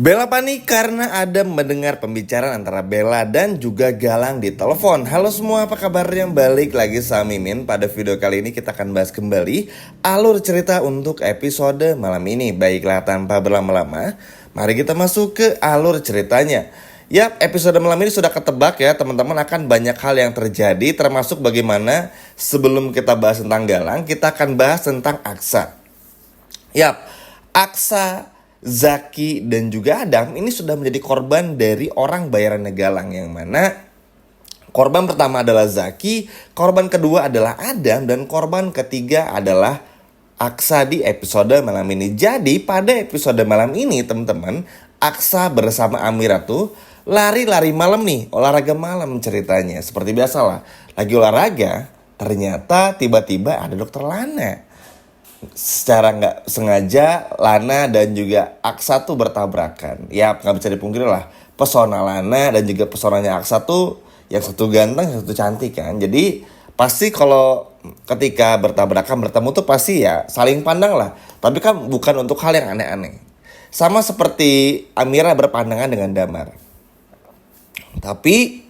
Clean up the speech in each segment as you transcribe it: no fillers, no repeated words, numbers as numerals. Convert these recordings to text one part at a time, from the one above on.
Bella panik karena Adam mendengar pembicaraan antara Bella dan juga Galang di telepon. Halo semua, apa kabarnya? Balik lagi sama Mimin. Pada video kali ini kita akan bahas kembali alur cerita untuk episode malam ini. Baiklah, tanpa berlama-lama, mari kita masuk ke alur ceritanya. Yap, episode malam ini sudah ketebak ya teman-teman, akan banyak hal yang terjadi, termasuk bagaimana sebelum kita bahas tentang Galang, kita akan bahas tentang Aksa. Yap, Aksa, Zaki, dan juga Adam ini sudah menjadi korban dari orang bayarannya Galang, yang mana korban pertama adalah Zaki, korban kedua adalah Adam, dan korban ketiga adalah Aksa di episode malam ini. Jadi pada episode malam ini teman-teman, Aksa bersama Amira tuh lari-lari malam nih, olahraga malam ceritanya. Seperti biasalah, lagi olahraga, ternyata tiba-tiba ada Dokter Lana. Secara nggak sengaja Lana dan juga Aksa tuh bertabrakan. Ya nggak bisa dipungkiri lah, pesona Lana dan juga pesonanya Aksa tuh yang satu ganteng, yang satu cantik kan. Jadi pasti kalau ketika bertabrakan bertemu tuh pasti ya saling pandang lah. Tapi kan bukan untuk hal yang aneh-aneh. Sama seperti Amira berpandangan dengan Damar. Tapi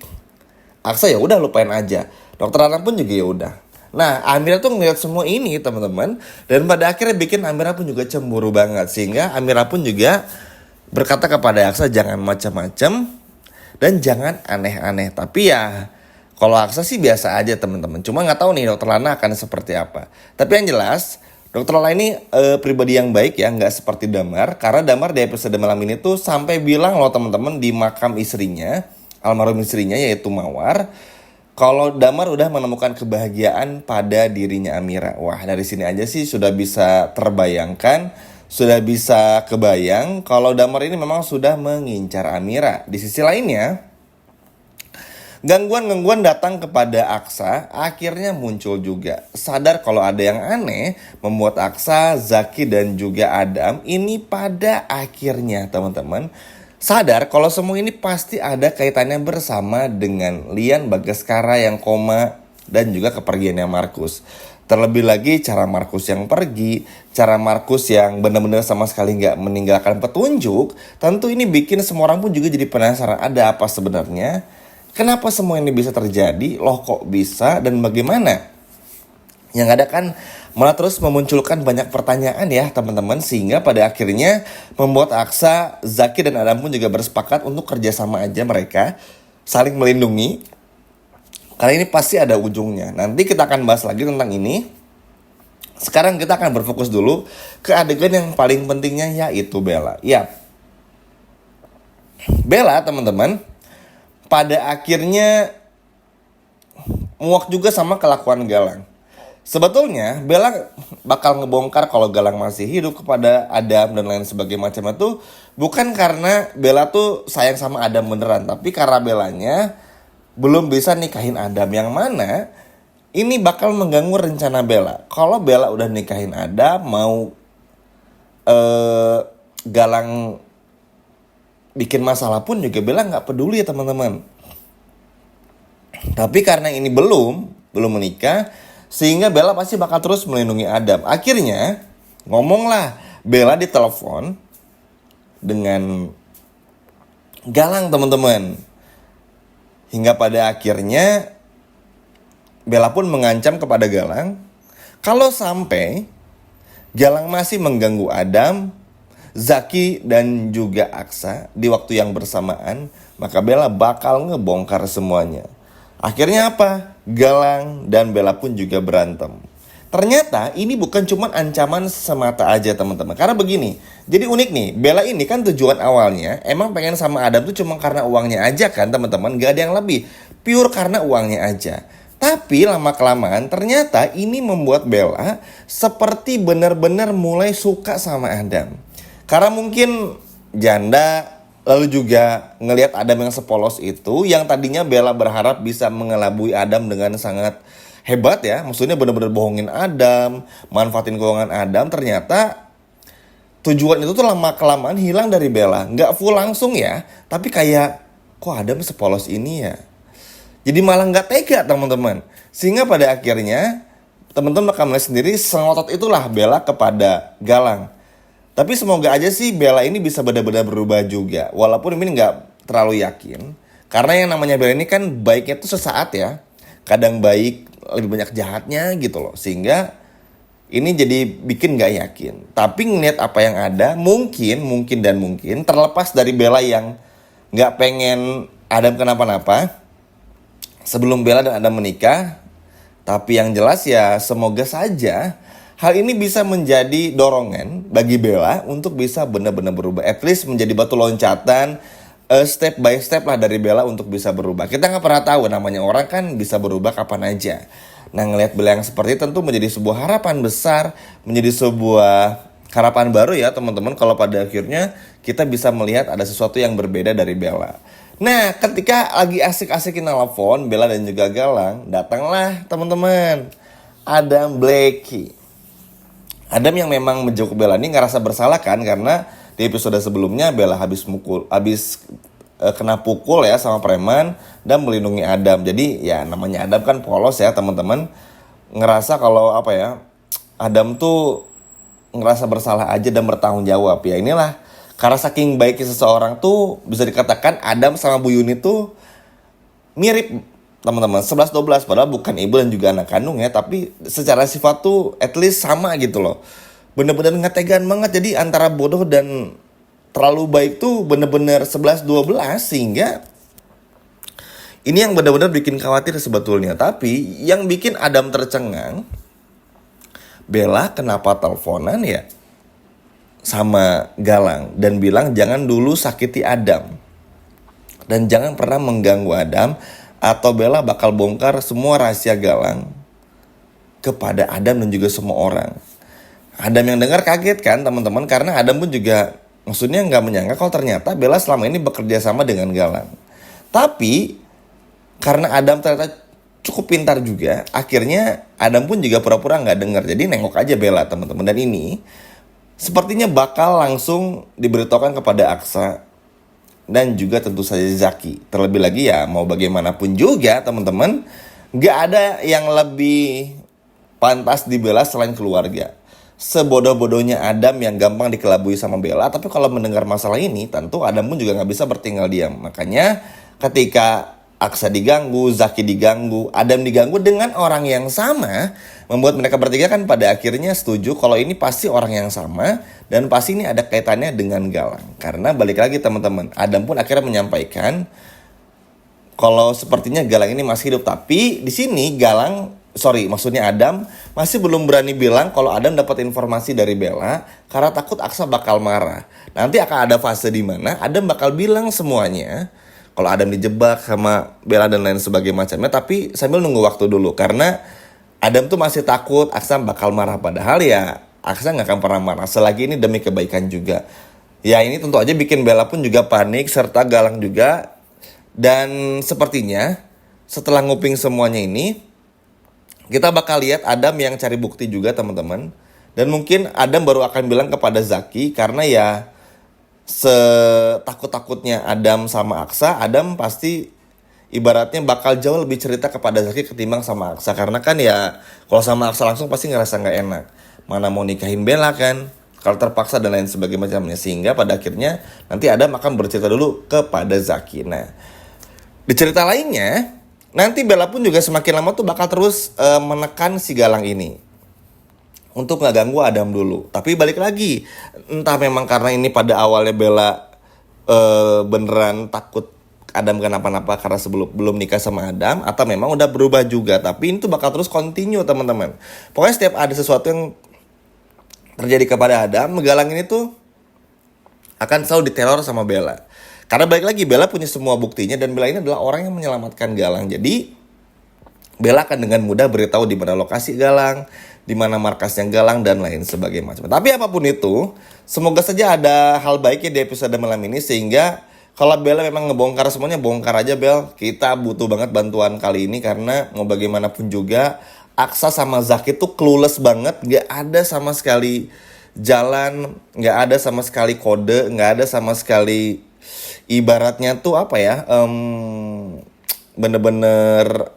Aksa ya udah lupain aja. Dokter Lana pun juga ya udah. Nah, Amira tuh ngeliat semua ini teman-teman, dan pada akhirnya bikin Amira pun juga cemburu banget, sehingga Amira pun juga berkata kepada Aksa jangan macam-macam dan jangan aneh-aneh. Tapi ya kalau Aksa sih biasa aja teman-teman. Cuma nggak tahu nih Dokter Lana akan seperti apa. Tapi yang jelas Dokter Lana ini pribadi yang baik ya, nggak seperti Damar. Karena Damar di episode malam ini tuh sampai bilang loh teman-teman di makam istrinya, almarhum istrinya yaitu Mawar, kalau Damar udah menemukan kebahagiaan pada dirinya Amira. Wah, dari sini aja sih sudah bisa terbayangkan, sudah bisa kebayang kalau Damar ini memang sudah mengincar Amira. Di sisi lainnya, gangguan-gangguan datang kepada Aksa akhirnya muncul juga. Sadar kalau ada yang aneh, membuat Aksa, Zaki, dan juga Adam ini pada akhirnya teman-teman sadar kalau semua ini pasti ada kaitannya bersama dengan Lian Bagaskara yang koma dan juga kepergiannya Markus. Terlebih lagi cara Markus yang pergi, cara Markus yang benar-benar sama sekali nggak meninggalkan petunjuk, tentu ini bikin semua orang pun juga jadi penasaran ada apa sebenarnya. Kenapa semua ini bisa terjadi? Loh kok bisa dan bagaimana? Yang ada kan malah terus memunculkan banyak pertanyaan ya teman-teman, sehingga pada akhirnya membuat Aksa, Zaki, dan Adam pun juga bersepakat untuk kerjasama aja mereka, saling melindungi. Karena ini pasti ada ujungnya. Nanti kita akan bahas lagi tentang ini. Sekarang kita akan berfokus dulu ke adegan yang paling pentingnya, yaitu Bella. Ya, Bella teman-teman pada akhirnya muak juga sama kelakuan Galang. Sebetulnya Bella bakal ngebongkar kalau Galang masih hidup kepada Adam dan lain sebagainya macam itu bukan karena Bella tuh sayang sama Adam beneran, tapi karena Bellanya belum bisa nikahin Adam, yang mana ini bakal mengganggu rencana Bella. Kalau Bella udah nikahin Adam, mau Galang bikin masalah pun juga Bella nggak peduli ya teman-teman. Tapi karena ini belum menikah, sehingga Bella pasti bakal terus melindungi Adam. Akhirnya ngomonglah Bella di telepon dengan Galang teman-teman. Hingga pada akhirnya Bella pun mengancam kepada Galang, kalau sampai Galang masih mengganggu Adam, Zaki, dan juga Aksa di waktu yang bersamaan, maka Bella bakal ngebongkar semuanya. Akhirnya apa? Galang dan Bella pun juga berantem. Ternyata ini bukan cuma ancaman semata aja teman-teman. Karena begini, jadi unik nih, Bella ini kan tujuan awalnya emang pengen sama Adam tuh cuma karena uangnya aja kan teman-teman. Gak ada yang lebih, pure karena uangnya aja. Tapi lama-kelamaan ternyata ini membuat Bella seperti benar-benar mulai suka sama Adam. Karena mungkin janda, lalu juga ngelihat Adam yang sepolos itu, yang tadinya Bella berharap bisa mengelabui Adam dengan sangat hebat ya. Maksudnya benar-benar bohongin Adam, manfaatin keuangan Adam. Ternyata tujuan itu tuh lama-kelamaan hilang dari Bella. Nggak full langsung ya, tapi kayak kok Adam sepolos ini ya. Jadi malah nggak tega teman-teman. Sehingga pada akhirnya teman-teman bakal melihat sendiri, sengotot itulah Bella kepada Galang. Tapi semoga aja sih Bella ini bisa benar-benar berubah juga. Walaupun ini nggak terlalu yakin. Karena yang namanya Bella ini kan baiknya tuh sesaat ya. Kadang baik, lebih banyak jahatnya gitu loh. Sehingga ini jadi bikin nggak yakin. Tapi ngeliat apa yang ada, mungkin terlepas dari Bella yang nggak pengen Adam kenapa-napa sebelum Bella dan Adam menikah. Tapi yang jelas ya semoga saja hal ini bisa menjadi dorongan bagi Bella untuk bisa benar-benar berubah. At least menjadi batu loncatan, step by step lah dari Bella untuk bisa berubah. Kita nggak pernah tahu, namanya orang kan bisa berubah kapan aja. Nah, ngelihat Bella yang seperti itu tentu menjadi sebuah harapan besar, menjadi sebuah harapan baru ya teman-teman, kalau pada akhirnya kita bisa melihat ada sesuatu yang berbeda dari Bella. Nah, ketika lagi asik-asikin telepon Bella dan juga Galang, datanglah teman-teman Adam Blackie. Adam yang memang menjauh Bella ini ngerasa bersalah kan, karena di episode sebelumnya Bella habis kena pukul ya sama preman dan melindungi Adam. Jadi ya namanya Adam kan polos ya teman-teman, ngerasa kalau apa ya, Adam tuh ngerasa bersalah aja dan bertanggung jawab. Ya inilah, karena saking baiknya seseorang tuh bisa dikatakan Adam sama Bu Yuni tuh mirip teman-teman, 11-12, padahal bukan ibu dan juga anak kandung ya, tapi secara sifat tuh at least sama gitu loh. Bener-bener ngetegan banget, jadi antara bodoh dan terlalu baik tuh bener-bener 11-12, sehingga ini yang benar-benar bikin khawatir sebetulnya. Tapi yang bikin Adam tercengang, Bella kenapa teleponan ya sama Galang dan bilang jangan dulu sakiti Adam dan jangan pernah mengganggu Adam, atau Bella bakal bongkar semua rahasia Galang kepada Adam dan juga semua orang. Adam yang dengar kaget kan teman-teman, karena Adam pun juga maksudnya nggak menyangka kalau ternyata Bella selama ini bekerja sama dengan Galang. Tapi karena Adam ternyata cukup pintar juga, akhirnya Adam pun juga pura-pura nggak dengar. Jadi nengok aja Bella teman-teman, dan ini sepertinya bakal langsung diberitahukan kepada Aksa dan juga tentu saja Zaki. Terlebih lagi ya mau bagaimanapun juga teman-teman, gak ada yang lebih pantas di Bella selain keluarga. Sebodoh-bodohnya Adam yang gampang dikelabui sama Bella, tapi kalau mendengar masalah ini tentu Adam pun juga gak bisa bertinggal diam. Makanya ketika Aksa diganggu, Zaki diganggu, Adam diganggu dengan orang yang sama, membuat mereka bertiga kan pada akhirnya setuju kalau ini pasti orang yang sama dan pasti ini ada kaitannya dengan Galang. Karena balik lagi teman-teman, Adam pun akhirnya menyampaikan kalau sepertinya Galang ini masih hidup. Tapi di sini maksudnya Adam masih belum berani bilang kalau Adam dapat informasi dari Bella karena takut Aksa bakal marah. Nanti akan ada fase di mana Adam bakal bilang semuanya kalau Adam dijebak sama Bella dan lain sebagainya macamnya, tapi sambil nunggu waktu dulu karena Adam tuh masih takut Aksa bakal marah, padahal ya Aksa nggak akan pernah marah selagi ini demi kebaikan juga. Ya ini tentu aja bikin Bella pun juga panik serta Galang juga, dan sepertinya setelah nguping semuanya ini kita bakal lihat Adam yang cari bukti juga teman-teman, dan mungkin Adam baru akan bilang kepada Zaki karena ya setakut-takutnya Adam sama Aksa, Adam pasti ibaratnya bakal jauh lebih cerita kepada Zaki ketimbang sama Aksa. Karena kan ya kalau sama Aksa langsung pasti ngerasa gak enak, mana mau nikahin Bella kan, kalau terpaksa dan lain sebagainya macamnya. Sehingga pada akhirnya nanti Adam akan bercerita dulu kepada Zaki. Nah di cerita lainnya nanti Bella pun juga semakin lama tuh bakal terus menekan si Galang ini untuk gak ganggu Adam dulu. Tapi balik lagi, entah memang karena ini pada awalnya Bella beneran takut Adam kenapa-napa karena belum nikah sama Adam, atau memang udah berubah juga. Tapi itu bakal terus continue teman-teman. Pokoknya setiap ada sesuatu yang terjadi kepada Adam, Galang ini tuh akan selalu diteror sama Bella. Karena balik lagi Bella punya semua buktinya, dan Bella ini adalah orang yang menyelamatkan Galang. Jadi Bella akan dengan mudah beritahu di mana lokasi Galang, di mana markasnya Galang dan lain sebagainya macam. Tapi apapun itu, semoga saja ada hal baiknya di episode malam ini, sehingga kalau Bella memang ngebongkar semuanya, bongkar aja Bel. Kita butuh banget bantuan kali ini karena mau bagaimanapun juga Aksa sama Zaki tuh clueless banget, gak ada sama sekali jalan, gak ada sama sekali kode, gak ada sama sekali ibaratnya tuh apa ya, bener-bener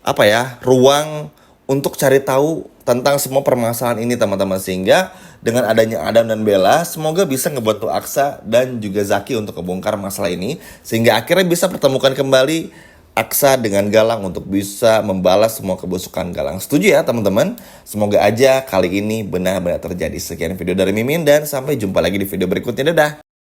apa ya, ruang untuk cari tahu tentang semua permasalahan ini teman-teman. Sehingga dengan adanya Adam dan Bella, semoga bisa ngebantu Aksa dan juga Zaki untuk kebongkar masalah ini, sehingga akhirnya bisa pertemukan kembali Aksa dengan Galang untuk bisa membalas semua kebusukan Galang. Setuju ya teman-teman? Semoga aja kali ini benar-benar terjadi. Sekian video dari Mimin dan sampai jumpa lagi di video berikutnya. Dadah!